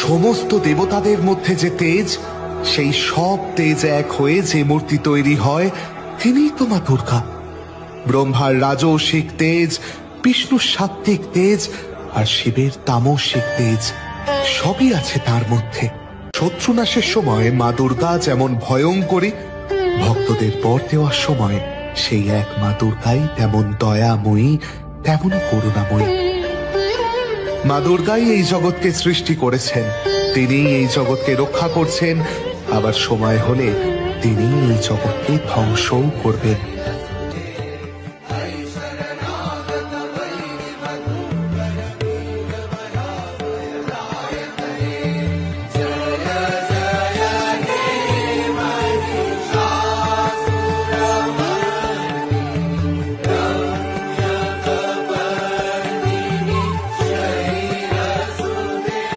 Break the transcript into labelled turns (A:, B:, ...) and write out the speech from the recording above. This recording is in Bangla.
A: সমস্ত দেবতাদের মধ্যে যে তেজ, সেই সব তেজ এক হয়ে যে মূর্তি তৈরি হয়, তিনিই তো মা দুর্গা। ব্রহ্মার রাজসিক তেজ, বিষ্ণুর সাত্ত্বিক তেজ, আর শিবের তামসিক তেজ সবই আছে তার মধ্যে। শত্রুনাশের সময় মা দুর্গা যেমন ভয়ঙ্করী, ভক্তদের বর দেওয়ার সময় সেই এক মা দুর্গাই তেমন দয়াময়ী, তেমনই করুণাময়ী। মা দুর্গাই এই জগৎকে সৃষ্টি করেছেন, তিনি এই জগৎকে রক্ষা করছেন, আবার সময় হলে তিনি এই জগৎকে ধ্বংসও করবেন।